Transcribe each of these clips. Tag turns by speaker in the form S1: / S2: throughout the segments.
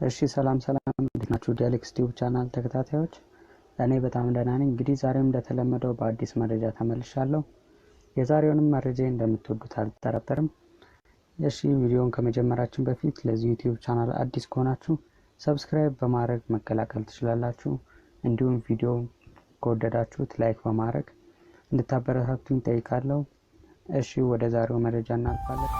S1: እሺ ሰላም እንዴት ናችሁ? ዲያሌክስ ቲዩብ ቻናል ተከታታዮች፣ እኔ በጣም ደህና ነኝ። እንግዲህ ዛሬም እንደተለመደው በአዲስ መረጃ ተመልሻለሁ። የዛሬውንም መረጃ እንደምትወዱት አልጠራጠርም። እሺ ቪዲዮውን ከመጀመራችን በፊት ለዚህ ዩቲዩብ ቻናል አዲስ ከሆናችሁ ሰብስክራይብ በማድረግ መቀላቀል ትችላላችሁ። እንዲሁም ቪዲዮ ከወደዳችሁት ላይክ በማድረግ እንድታበረታቱኝ ጠይቃለሁ። እሺ ወደ ዛሬው መረጃ እናልፋለን።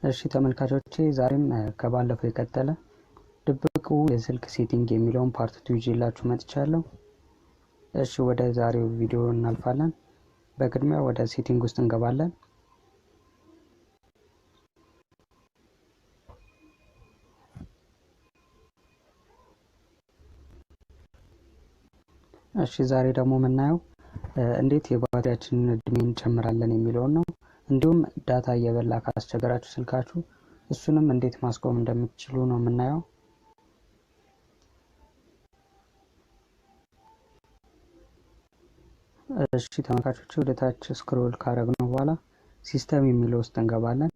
S1: እሺ ተመልካቾቼ ዛሬም ከባለፈው የቀጠለ ድብቁ የስልክ ሴቲንግ የሚለውን ፓርት 2 ይዤላችሁ መጥቻለሁ። እሺ ወደ ዛሬው ቪዲዮ እናልፋለን። በቅድሚያ ወደ ሴቲንግ ውስጥ እንገባለን። እሺ ዛሬ ደግሞ የምናየው እንዴት የባትሪያችንን እድሜ እንጨምራለን የሚለውን ነው። እንዲሁም ዳታ እየበላ ካስቸገራችሁ ስልካችሁ እሱንም እንዴት ማስቆም እንደምትችሉ ነው የምናየው። እሺ ተመልካቾች ወደ ታች ስክሮል ካረግነው በኋላ ሲስተም የሚለው ውስጥ እንገባለን።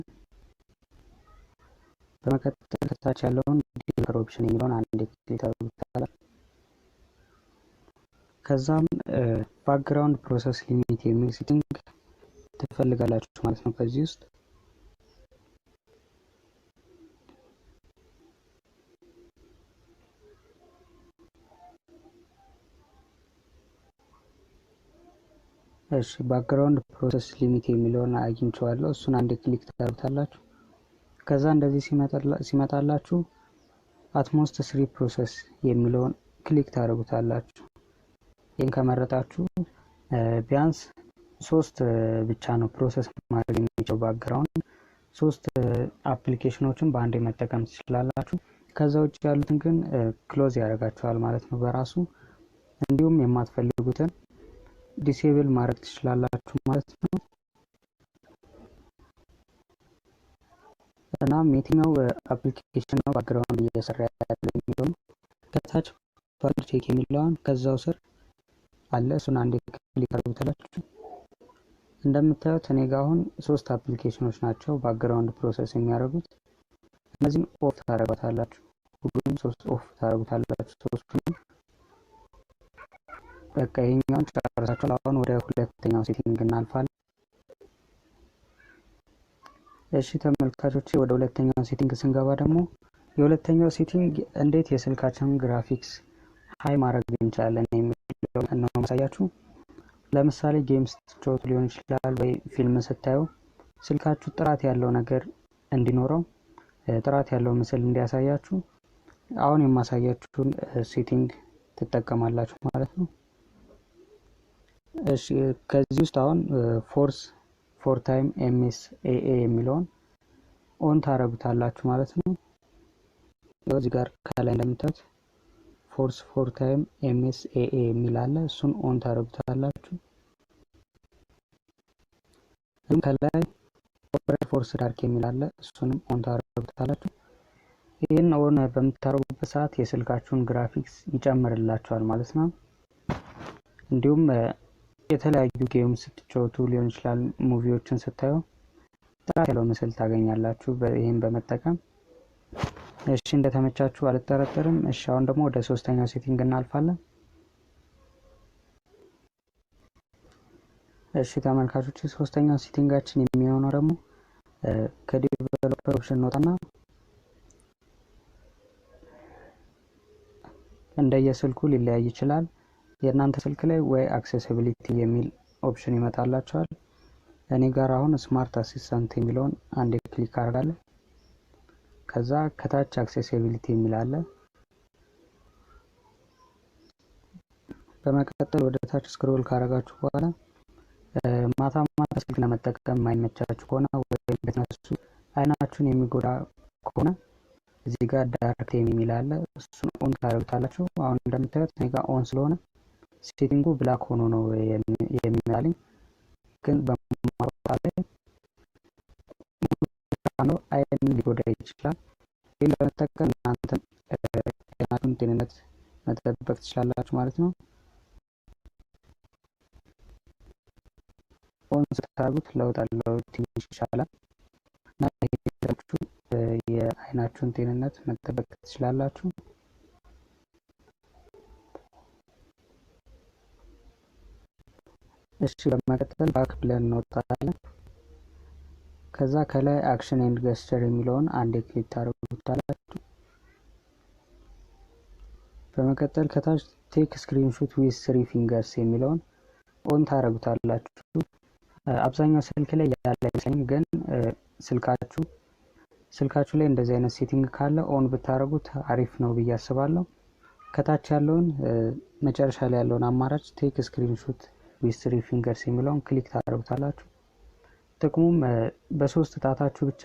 S1: በመቀጠል ከታች ያለውን ዲቨሎፐር ኦፕሽን የሚለውን አንዴ ክሊክ ታደርጉታላችሁ። ከዛም ባክግራውንድ ፕሮሰስ ሊሚት የሚል ሴቲንግ ትፈልጋላችሁ ማለት ነው። ከዚህ ውስጥ እሺ ባክግራውንድ ፕሮሰስ ሊሚት የሚለውን አግኝቼዋለሁ። እሱን አንዴ ክሊክ ታደርጉታላችሁ። ከዛ እንደዚህ ሲመጣላችሁ አትሞስት 3 ፕሮሰስ የሚለውን ክሊክ ታደርጉታላችሁ። ይህን ከመረጣችሁ ቢያንስ 3 ብቻ ነው ፕሮሰስ ማድረግ የሚችለው ባክግራውንድ 3 አፕሊኬሽኖችን በአንዴ መጠቀም ትችላላችሁ። ከዛ ውጭ ያሉትን ግን ክሎዝ ያደርጋቸዋል ማለት ነው በራሱ። እንዲሁም የማትፈልጉትን ዲሴብል ማድረግ ትችላላችሁ ማለት ነው። እናም የትኛው አፕሊኬሽን ነው ባክግራውንድ እየሰራ ያለው የሚለው ከታች ፓስወርድ ቼክ የሚለውን ከዛው ስር አለ። እሱን አንዴ ክሊክ አድርጉታላችሁ። እንደምታዩት እኔ ጋር አሁን 3 አፕሊኬሽኖች ናቸው ባክግራውንድ ፕሮሰስ የሚያደርጉት። እነዚህን ኦፍ ታደርጉታላችሁ። ሁሉንም 3 ኦፍ ታደርጉታላችሁ። 3ቱንም በቃ ይሄኛውን ጨርሳችኋል። አሁን ወደ ሁለተኛው ሴቲንግ እናልፋለን። እሺ ተመልካቾቼ ወደ ሁለተኛው ሴቲንግ ስንገባ ደግሞ የሁለተኛው ሴቲንግ እንዴት የስልካችንን ግራፊክስ ሃይ ማድረግ እንችላለን የሚለው ነው ማሳያችሁ። ለምሳሌ ጌም ስትጫወቱ ሊሆን ይችላል ወይ ፊልም ስታዩ ስልካችሁ ጥራት ያለው ነገር እንዲኖረው ጥራት ያለው ምስል እንዲያሳያችሁ አሁን የማሳያችሁን ሴቲንግ ትጠቀማላችሁ ማለት ነው። እሺ ከዚህ ውስጥ አሁን ፎርስ 4 ታይም ኤምኤስኤኤ የሚለውን ኦን ታረጉታላችሁ ማለት ነው። እዚህ ጋር ከላይ እንደምታዩት ፎርስ 4 ታይም ኤምኤስኤኤ የሚል አለ። እሱን ኦን ታረጉታላችሁ። ከላይ ኦፕሬት ፎርስ ዳርክ የሚል አለ። እሱንም ኦን ታረጉታላችሁ። ይህን ኦን በምታረጉበት ሰዓት የስልካችሁን ግራፊክስ ይጨምርላችኋል ማለት ነው። እንዲሁም የተለያዩ ጌም ስትጫወቱ ሊሆን ይችላል ሙቪዎችን ስታዩ ጥራት ያለው ምስል ታገኛላችሁ ይሄን በመጠቀም። እሺ እንደተመቻችሁ አልጠራጠርም። እሺ አሁን ደግሞ ወደ ሶስተኛው ሴቲንግ እናልፋለን። እሺ ተመልካቾች ሶስተኛው ሴቲንጋችን የሚሆነው ደግሞ ከዲቨሎፐር ኦፕሽን እንወጣና እንደየስልኩ ሊለያይ ይችላል። የእናንተ ስልክ ላይ ወይ አክሴሲቢሊቲ የሚል ኦፕሽን ይመጣላችኋል። እኔ ጋር አሁን ስማርት አሲስታንት የሚለውን አንዴ ክሊክ አደርጋለሁ። ከዛ ከታች አክሴሲቢሊቲ የሚል አለ። በመቀጠል ወደ ታች ስክሮል ካደረጋችሁ በኋላ ማታ ስልክ ለመጠቀም የማይመቻችሁ ከሆነ ወይ በተነሱ አይናችሁን የሚጎዳ ከሆነ እዚህ ጋር ዳርክ የሚል አለ። እሱን ኦን ታደርጉታላችሁ። አሁን እንደምታዩት እኔ ጋር ኦን ስለሆነ ሴቲንጉ ብላክ ሆኖ ነው የሚመጣልኝ። ግን በማውጣት ላይ አይን ሊጎዳ ይችላል። ይህን በመጠቀም እናንተ የናችሁን ጤንነት መጠበቅ ትችላላችሁ ማለት ነው። ኦን ስታደርጉት ለውጥ አለው፣ ትንሽ ይሻላል እና ይሄዳችሁ የአይናችሁን ጤንነት መጠበቅ ትችላላችሁ። እሺ በመቀጠል ባክ ብለን እንወጣለን። ከዛ ከላይ አክሽን ኤንድ ገስቸር የሚለውን አንዴ ክሊክ ታደርጉታላችሁ። በመቀጠል ከታች ቴክ ስክሪንሾት ዊዝ 3 ፊንገርስ የሚለውን ኦን ታደርጉታላችሁ። አብዛኛው ስልክ ላይ ያለ አይመስለኝም፣ ግን ስልካችሁ ላይ እንደዚህ አይነት ሴቲንግ ካለ ኦን ብታደርጉት አሪፍ ነው ብዬ አስባለሁ። ከታች ያለውን መጨረሻ ላይ ያለውን አማራጭ ቴክ ስክሪንሾት ዊዝ 3 ፊንገርስ የሚለውን ክሊክ ታደርጉታላችሁ። ጥቅሙም በሶስት ጣታችሁ ብቻ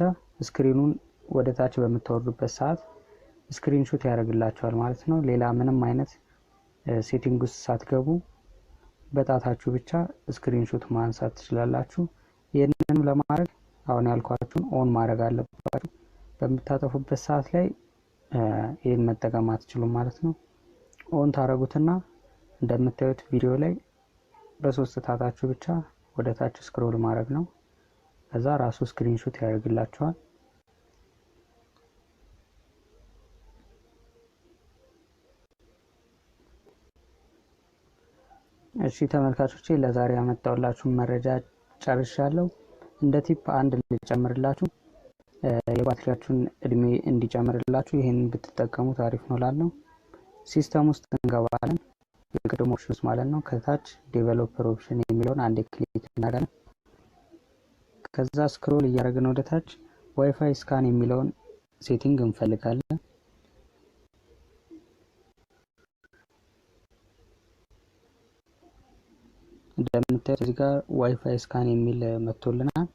S1: ስክሪኑን ወደ ታች በምታወርዱበት ሰዓት ስክሪንሾት ያደርግላችኋል ማለት ነው። ሌላ ምንም አይነት ሴቲንግ ውስጥ ሳትገቡ በጣታችሁ ብቻ ስክሪንሾት ማንሳት ትችላላችሁ። ይህንንም ለማድረግ አሁን ያልኳችሁን ኦን ማድረግ አለባችሁ። በምታጠፉበት ሰዓት ላይ ይህን መጠቀም አትችሉም ማለት ነው። ኦን ታደርጉትና እንደምታዩት ቪዲዮ ላይ በሶስት ጣታችሁ ብቻ ወደ ታች ስክሮል ማድረግ ነው። ከዛ ራሱ ስክሪንሾት ያደርግላችኋል። እሺ ተመልካቾቼ ለዛሬ ያመጣሁላችሁ መረጃ ጨርሻለሁ። እንደ ቲፕ አንድ ልጨምርላችሁ፣ የባትሪያችሁን እድሜ እንዲጨምርላችሁ ይሄን ብትጠቀሙ ታሪፍ ነው ላለው። ሲስተም ውስጥ እንገባለን፣ የቅድሞ ኦፕሽን ውስጥ ማለት ነው። ከታች ዴቨሎፐር ኦፕሽን የሚለውን አንዴ ክሊክ እናደርጋለን። ከዛ ስክሮል እያደረግን ወደ ታች ዋይፋይ ስካን የሚለውን ሴቲንግ እንፈልጋለን። እንደምታዩት እዚህ ጋር ዋይፋይ ስካን የሚል መጥቶልናል።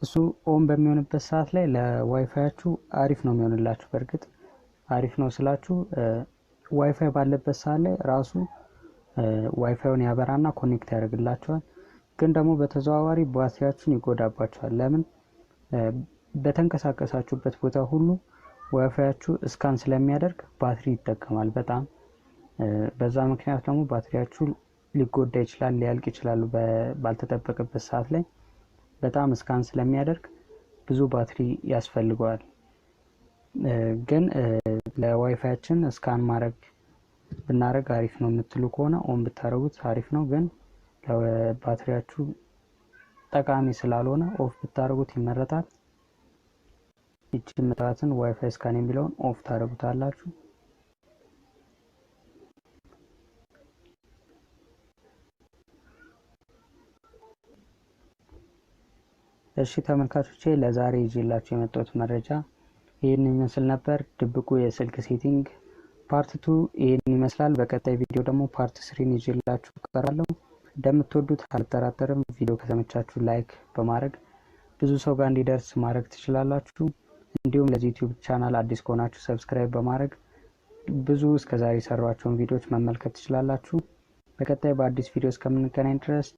S1: እሱ ኦን በሚሆንበት ሰዓት ላይ ለዋይፋያችሁ አሪፍ ነው የሚሆንላችሁ። በእርግጥ አሪፍ ነው ስላችሁ ዋይፋይ ባለበት ሰዓት ላይ ራሱ ዋይፋዩን ያበራና ኮኔክት ያደርግላችኋል። ግን ደግሞ በተዘዋዋሪ ባትሪያችሁን ይጎዳባችኋል። ለምን? በተንቀሳቀሳችሁበት ቦታ ሁሉ ዋይፋያችሁ ስካን ስለሚያደርግ ባትሪ ይጠቀማል በጣም። በዛ ምክንያት ደግሞ ባትሪያችሁ ሊጎዳ ይችላል፣ ሊያልቅ ይችላል። ባልተጠበቀበት ሰዓት ላይ በጣም ስካን ስለሚያደርግ ብዙ ባትሪ ያስፈልገዋል። ግን ለዋይፋያችን ስካን ብናደርግ አሪፍ ነው የምትሉ ከሆነ ኦን ብታደርጉት አሪፍ ነው። ግን ለባትሪያችሁ ጠቃሚ ስላልሆነ ኦፍ ብታደርጉት ይመረጣል። ይቺ ምጣትን ዋይፋይ ስካን የሚለውን ኦፍ ታደርጉታላችሁ። እሺ ተመልካቾቼ ለዛሬ ይዤላችሁ የመጣሁት መረጃ ይሄን ይመስል ነበር። ድብቁ የስልክ ሴቲንግ ፓርት 2 ይሄን ይመስላል። በቀጣይ ቪዲዮ ደግሞ ፓርት 3 ይዤላችሁ እቀርባለሁ። እንደምትወዱት አልጠራጠርም። ቪዲዮ ከተመቻችሁ ላይክ በማድረግ ብዙ ሰው ጋር እንዲደርስ ማድረግ ትችላላችሁ። እንዲሁም ለዚህ ዩቲዩብ ቻናል አዲስ ከሆናችሁ ሰብስክራይብ በማድረግ ብዙ እስከዛሬ የሰራኋቸውን ቪዲዮዎች መመልከት ትችላላችሁ። በቀጣይ በአዲስ ቪዲዮ እስከምንገናኝ ድረስ